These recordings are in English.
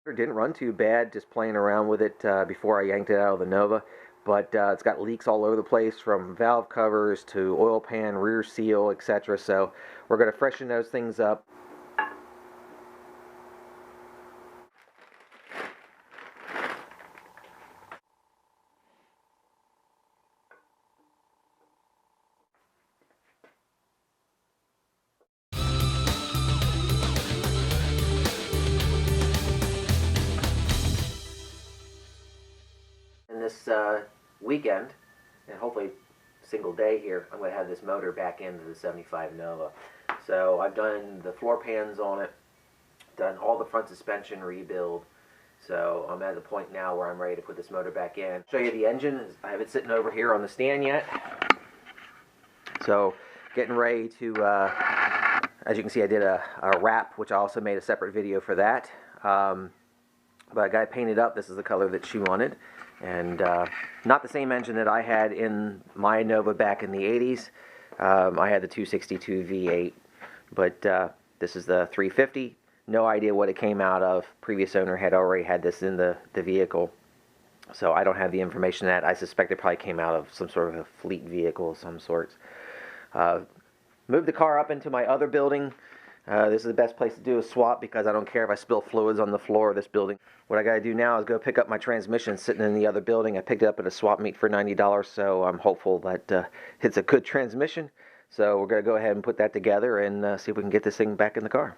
It didn't run too bad, just playing around with it before I yanked it out of the Nova. But it's got leaks all over the place, from valve covers to oil pan, rear seal, etc. So we're going to freshen those things up. In this weekend, and hopefully single day here, I'm going to have this motor back into the 75 Nova. So I've done the floor pans on it, done all the front suspension rebuild. So I'm at the point now where I'm ready to put this motor back in. Show you the engine. I have it sitting over here on the stand yet. So getting ready to, as you can see, I did a wrap, which I also made a separate video for that. But I got it painted up. This is the color that she wanted. And not the same engine that I had in my Nova back in the 80s. I had the 262 V8, but this is the 350. No idea what it came out of. Previous owner had already had this in the vehicle, so I don't have the information that. I suspect it probably came out of some sort of a fleet vehicle of some sorts. Moved the car up into my other building. This is the best place to do a swap because I don't care if I spill fluids on the floor of this building. What I got to do now is go pick up my transmission sitting in the other building. I picked it up at a swap meet for $90, so I'm hopeful that it's a good transmission. So we're going to go ahead and put that together and see if we can get this thing back in the car.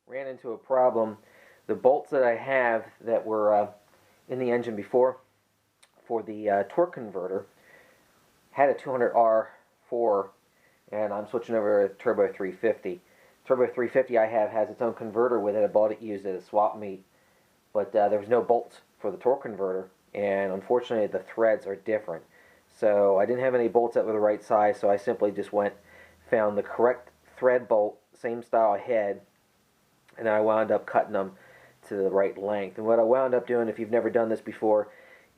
Ran into a problem. The bolts that I have that were in the engine before for the torque converter had a 200R4, and I'm switching over to Turbo 350. Turbo 350 I have has its own converter with it. I bought it used at a swap meet, but there was no bolts for the torque converter, and unfortunately the threads are different. So I didn't have any bolts that were the right size, so I simply just found the correct thread bolt, same style head, and I wound up cutting them to the right length. And what I wound up doing, if you've never done this before,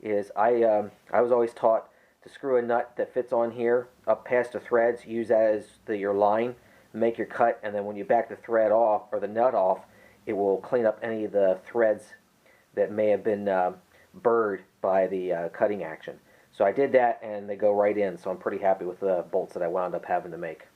is I was always taught to screw a nut that fits on here up past the threads, use that as your line, make your cut, and then when you back the thread off, or the nut off, it will clean up any of the threads that may have been burred by the cutting action. So I did that, and they go right in, so I'm pretty happy with the bolts that I wound up having to make.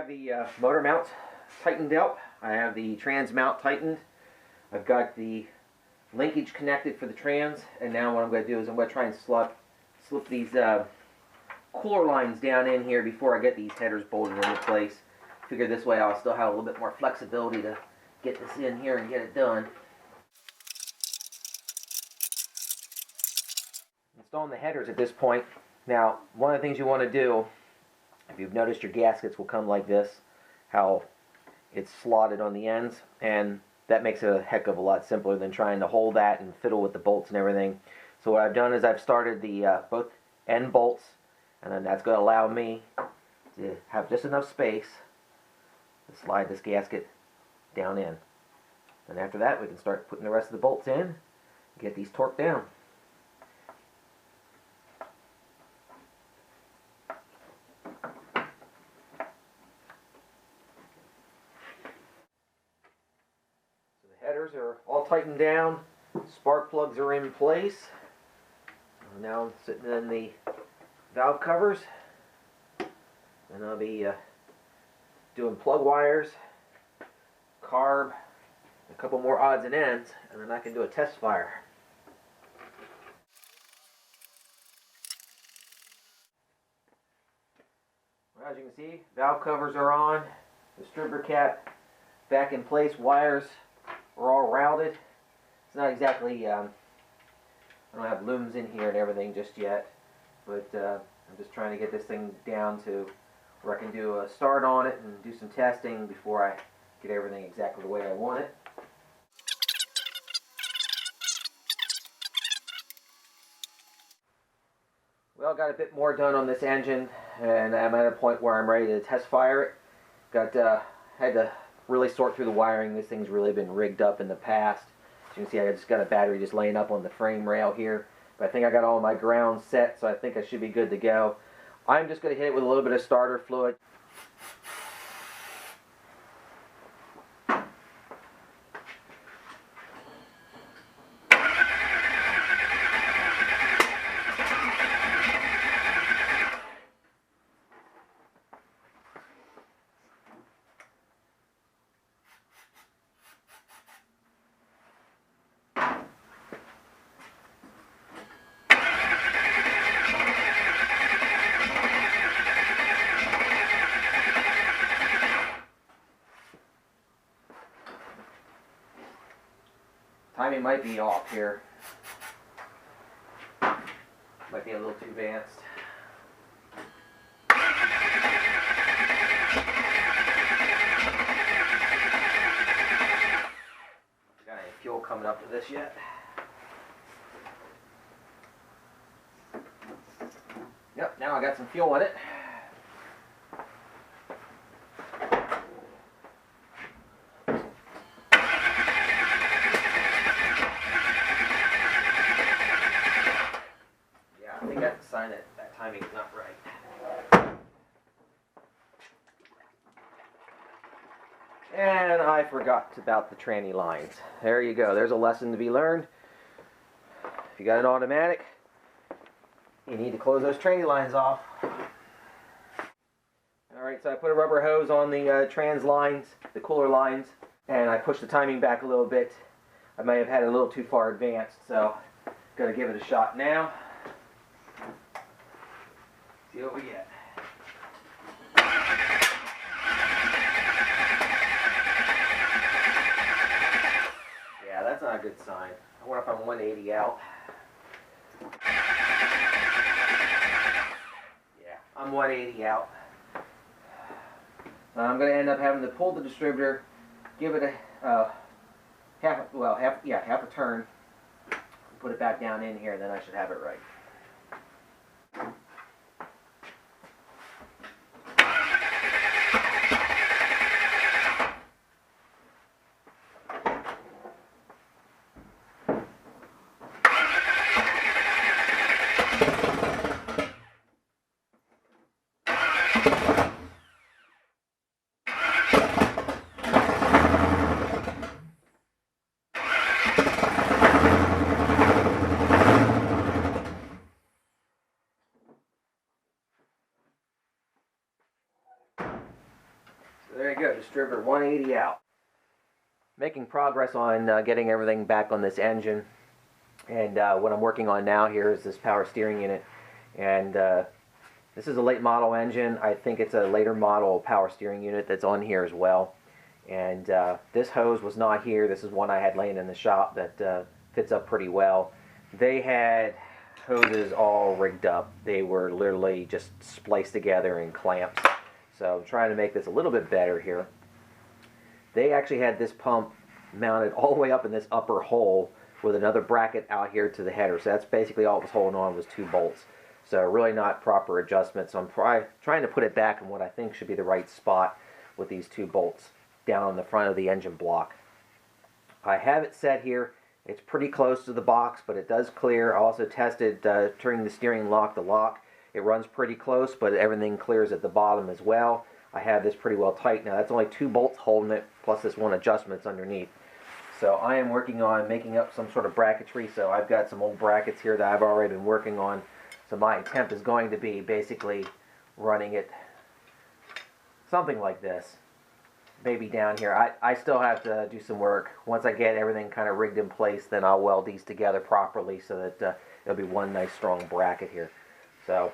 The motor mount tightened up. I have the trans mount tightened. I've got the linkage connected for the trans, and now what I'm going to do is I'm going to try and slip these cooler lines down in here before I get these headers bolted into place. Figure this way I'll still have a little bit more flexibility to get this in here and get it done. Installing the headers at this point. Now, one of the things you want to do, if you've noticed, your gaskets will come like this, how it's slotted on the ends, and that makes it a heck of a lot simpler than trying to hold that and fiddle with the bolts and everything. So what I've done is I've started the both end bolts, and then that's going to allow me to have just enough space to slide this gasket down in. And after that, we can start putting the rest of the bolts in and get these torqued down. Headers are all tightened down, spark plugs are in place. Now I'm sitting in the valve covers, and I'll be doing plug wires, carb, a couple more odds and ends, and then I can do a test fire. Well, as you can see, valve covers are on, distributor cap back in place, wires are all routed. It's not exactly, I don't have looms in here and everything just yet, but I'm just trying to get this thing down to where I can do a start on it and do some testing before I get everything exactly the way I want it. Well, got a bit more done on this engine, and I'm at a point where I'm ready to test fire it. Had to really sort through the wiring. This thing's really been rigged up in the past. As you can see, I just got a battery just laying up on the frame rail here. But I think I got all my ground set, so I think I should be good to go. I'm just going to hit it with a little bit of starter fluid. Timing might be off here. Might be a little too advanced. Got any fuel coming up to this yet? Yep, now I got some fuel in it. Sign it. That timing's not right. And I forgot about the tranny lines. There you go. There's a lesson to be learned. If you got an automatic, you need to close those tranny lines off. Alright, so I put a rubber hose on the trans lines, the cooler lines, and I pushed the timing back a little bit. I may have had it a little too far advanced, so gotta give it a shot now. See what we get. Yeah, that's not a good sign. I wonder if I'm 180 out. Yeah, I'm 180 out. So I'm going to end up having to pull the distributor, give it a half a turn, put it back down in here, and then I should have it right. There you go, distributor 180 out. Making progress on getting everything back on this engine. And what I'm working on now here is this power steering unit. And this is a late model engine. I think it's a later model power steering unit that's on here as well. And this hose was not here. This is one I had laying in the shop that fits up pretty well. They had hoses all rigged up. They were literally just spliced together in clamps. So I'm trying to make this a little bit better here. They actually had this pump mounted all the way up in this upper hole with another bracket out here to the header. So that's basically all it was holding on was 2 bolts. So really not proper adjustment. So I'm trying to put it back in what I think should be the right spot with these 2 bolts down on the front of the engine block. I have it set here. It's pretty close to the box, but it does clear. I also tested turning the steering lock to lock. It runs pretty close, but everything clears at the bottom as well. I have this pretty well tight now. That's only 2 bolts holding it, plus this one adjustment's underneath. So I am working on making up some sort of bracketry. So I've got some old brackets here that I've already been working on. So my attempt is going to be basically running it something like this. Maybe down here. I still have to do some work. Once I get everything kind of rigged in place, then I'll weld these together properly so that it'll be one nice strong bracket here. So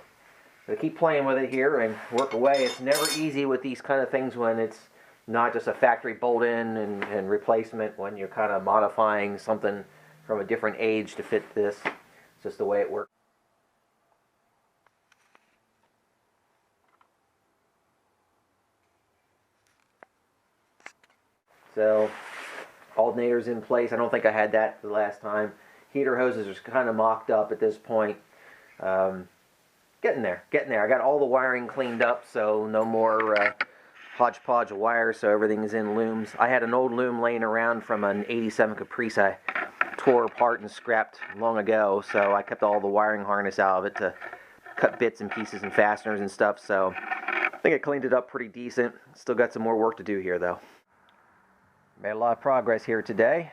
I keep playing with it here and work away. It's never easy with these kind of things when it's not just a factory bolt-in and replacement, when you're kind of modifying something from a different age to fit this. It's just the way it works. So, alternator's in place. I don't think I had that the last time. Heater hoses are kind of mocked up at this point. Getting there. I got all the wiring cleaned up, so no more hodgepodge of wires, so everything is in looms. I had an old loom laying around from an 87 Caprice I tore apart and scrapped long ago, so I kept all the wiring harness out of it to cut bits and pieces and fasteners and stuff, so I think I cleaned it up pretty decent. Still got some more work to do here, though. Made a lot of progress here today.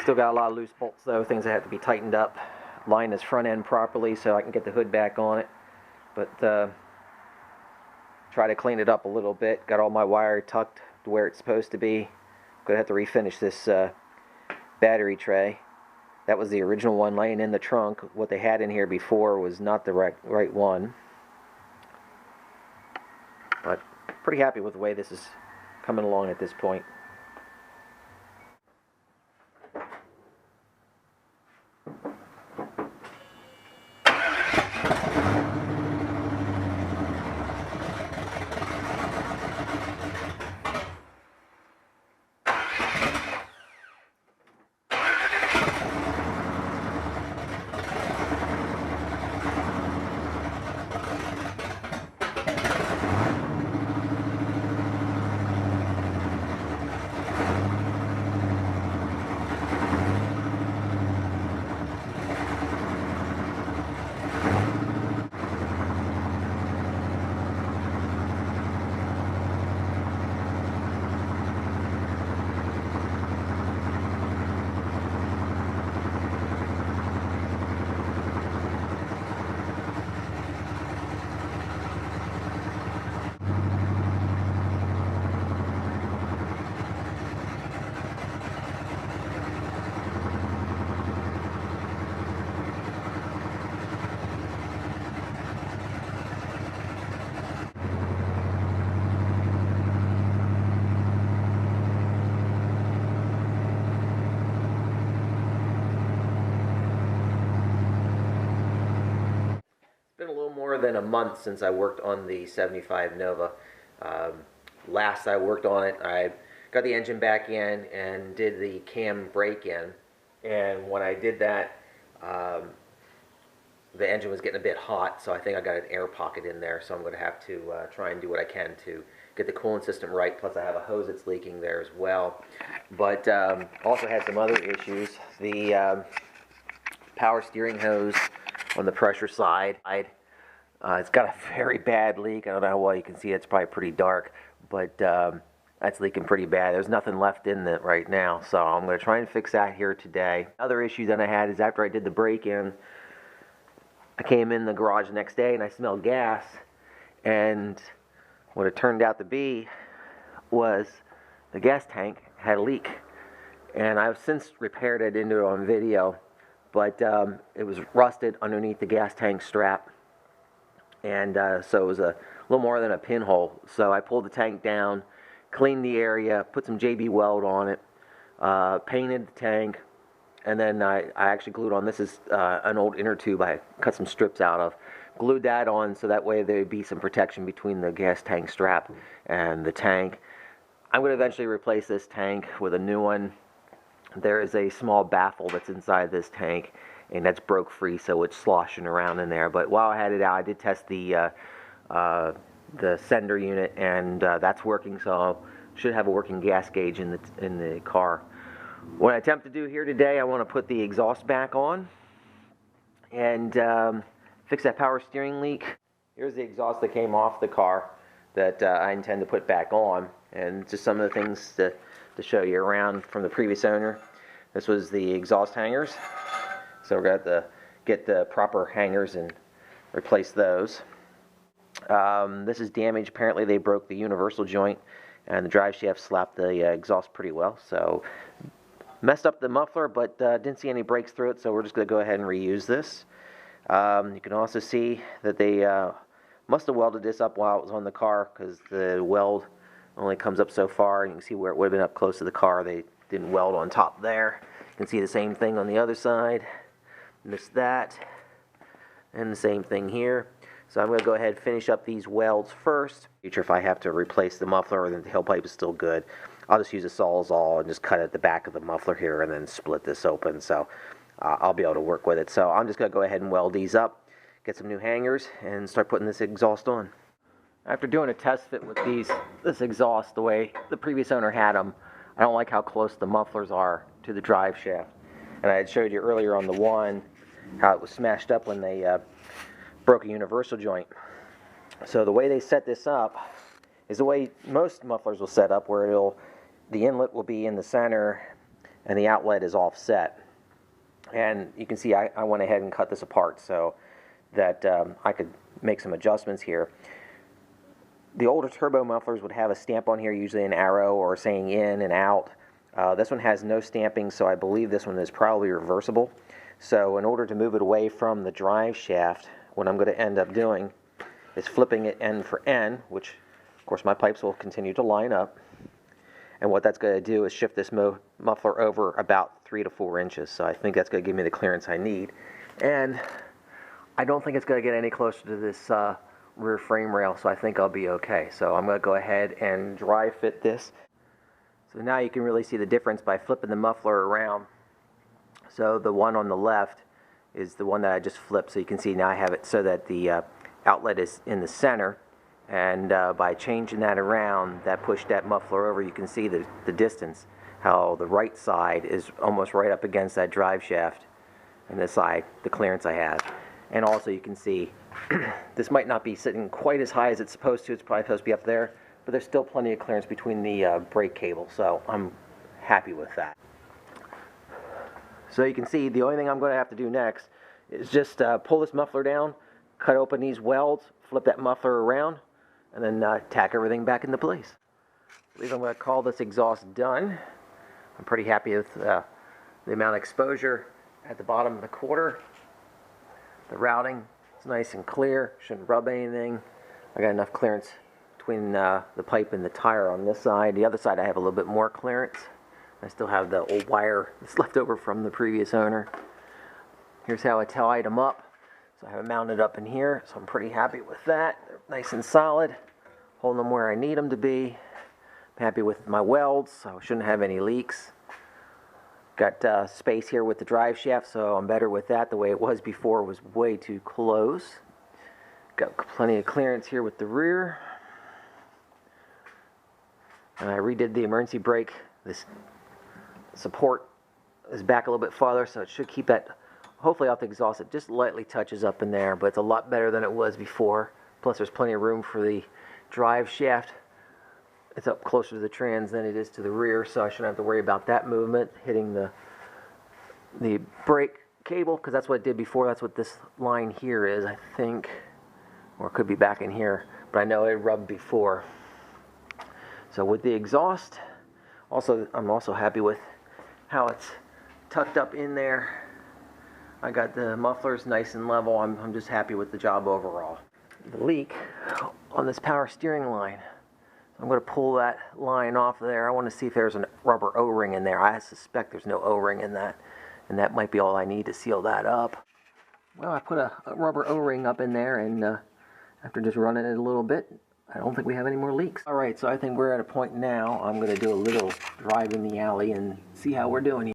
Still got a lot of loose bolts, though, things that have to be tightened up. Line this front end properly so I can get the hood back on it, but try to clean it up a little bit. Got all my wire tucked to where it's supposed to be. Gonna have to refinish this battery tray. That was the original one laying in the trunk. What they had in here before was not the right one. But pretty happy with the way this is coming along at this point. Been a little more than a month since I worked on the 75 Nova. Last I worked on it, I got the engine back in and did the cam break-in. And when I did that, the engine was getting a bit hot, so I think I got an air pocket in there. So I'm going to have to try and do what I can to get the coolant system right. Plus I have a hose that's leaking there as well. But also had some other issues. The power steering hose on the pressure side, it's got a very bad leak. I don't know how well you can see it. It's probably pretty dark, but that's leaking pretty bad. There's nothing left in it right now, so I'm going to try and fix that here today. Other issue that I had is after I did the break-in, I came in the garage the next day and I smelled gas, and what it turned out to be was the gas tank had a leak, and I've since repaired it into it on video. But it was rusted underneath the gas tank strap, and so it was a little more than a pinhole. So I pulled the tank down, cleaned the area, put some JB weld on it, painted the tank, and then I actually glued on, this is an old inner tube I cut some strips out of, glued that on so that way there would be some protection between the gas tank strap and the tank. I'm going to eventually replace this tank with a new one. There is a small baffle that's inside this tank, and that's broke free, so it's sloshing around in there. But while I had it out, I did test the sender unit, and that's working, so I should have a working gas gauge in the car. What I attempt to do here today, I want to put the exhaust back on and fix that power steering leak. Here's the exhaust that came off the car that I intend to put back on, and just some of the things to to show you around from the previous owner. This was the exhaust hangers. So we're going to have to get the proper hangers and replace those. This is damaged. Apparently they broke the universal joint and the drive shaft slapped the exhaust pretty well. So messed up the muffler, but didn't see any breaks through it, so we're just going to go ahead and reuse this. You can also see that they must have welded this up while it was on the car, because the weld only comes up so far. You can see where it would have been up close to the car. They didn't weld on top there. You can see the same thing on the other side. Missed that. And the same thing here. So I'm going to go ahead and finish up these welds first. Future, if I have to replace the muffler, then the tailpipe is still good, I'll just use a Sawzall and just cut at the back of the muffler here and then split this open. So I'll be able to work with it. So I'm just going to go ahead and weld these up, get some new hangers, and start putting this exhaust on. After doing a test fit with this exhaust the way the previous owner had them, I don't like how close the mufflers are to the drive shaft. And I had showed you earlier on the one how it was smashed up when they broke a universal joint. So the way they set this up is the way most mufflers will set up, where the inlet will be in the center and the outlet is offset. And you can see I went ahead and cut this apart so that I could make some adjustments here. The older turbo mufflers would have a stamp on here, usually an arrow or saying in and out. This one has no stamping, so I believe this one is probably reversible. So in order to move it away from the drive shaft, what I'm going to end up doing is flipping it end for end, which of course my pipes will continue to line up. And what that's going to do is shift this muffler over about 3 to 4 inches. So I think that's going to give me the clearance I need. And I don't think it's going to get any closer to this rear frame rail, so I think I'll be okay. So I'm going to go ahead and dry fit this. So now you can really see the difference by flipping the muffler around. So the one on the left is the one that I just flipped. So you can see now I have it so that the outlet is in the center. And by changing that around, that pushed that muffler over. You can see the distance, how the right side is almost right up against that drive shaft, and this side, the clearance I have. And also you can see this might not be sitting quite as high as it's supposed to. It's probably supposed to be up there, but there's still plenty of clearance between the brake cable, so I'm happy with that. So you can see the only thing I'm going to have to do next is just pull this muffler down, cut open these welds, flip that muffler around, and then tack everything back into place. I believe I'm going to call this exhaust done. I'm pretty happy with the amount of exposure at the bottom of the quarter. The routing is nice and clear, shouldn't rub anything. I got enough clearance between the pipe and the tire on this side. The other side I have a little bit more clearance. I still have the old wire that's left over from the previous owner. Here's how I tied them up. So I have it mounted up in here, so I'm pretty happy with that. They're nice and solid, holding them where I need them to be. I'm happy with my welds, so I shouldn't have any leaks. Got space here with the drive shaft, so I'm better with that. The way it was before was way too close. Got plenty of clearance here with the rear. And I redid the emergency brake. This support is back a little bit farther, so it should keep that hopefully off the exhaust. It just lightly touches up in there, but it's a lot better than it was before. Plus there's plenty of room for the drive shaft. It's up closer to the trans than it is to the rear, so I shouldn't have to worry about that movement hitting the brake cable, because that's what it did before. That's what this line here is, I think, or it could be back in here, but I know it rubbed before. So with the exhaust, I'm also happy with how it's tucked up in there. I got the mufflers nice and level. I'm just happy with the job overall. The leak on this power steering line, I'm going to pull that line off there. I want to see if there's a rubber O-ring in there. I suspect there's no O-ring in that, and that might be all I need to seal that up. Well, I put a rubber O-ring up in there, and after just running it a little bit, I don't think we have any more leaks. Alright, so I think we're at a point now. I'm going to do a little drive in the alley and see how we're doing here.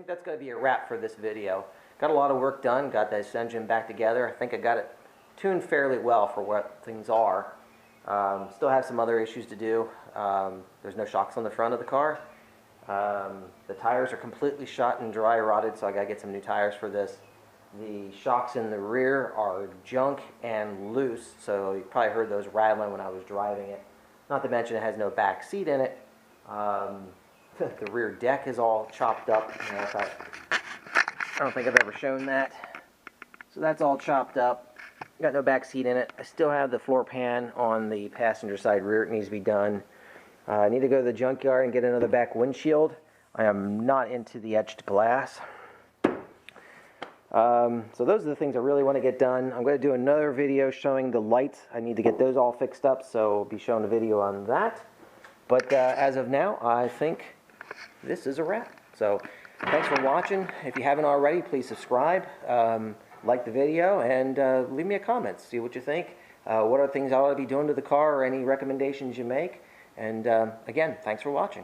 think that's going to be a wrap for this video. Got a lot of work done, got this engine back together. I think I got it tuned fairly well for what things are. Still have some other issues to do. There's no shocks on the front of the car. The tires are completely shot and dry rotted, so I got to get some new tires for this. The shocks in the rear are junk and loose, so you probably heard those rattling when I was driving it. Not to mention it has no back seat in it. The rear deck is all chopped up. You know, I don't think I've ever shown that. So that's all chopped up. Got no back seat in it. I still have the floor pan on the passenger side rear. It needs to be done. I need to go to the junkyard and get another back windshield. I am not into the etched glass. So those are the things I really want to get done. I'm going to do another video showing the lights. I need to get those all fixed up, so I'll be showing a video on that. But as of now, I think this is a wrap. So thanks for watching. If you haven't already, please subscribe, like the video, and leave me a comment. See what you think. What are things I ought to be doing to the car, or any recommendations you make. And again, thanks for watching.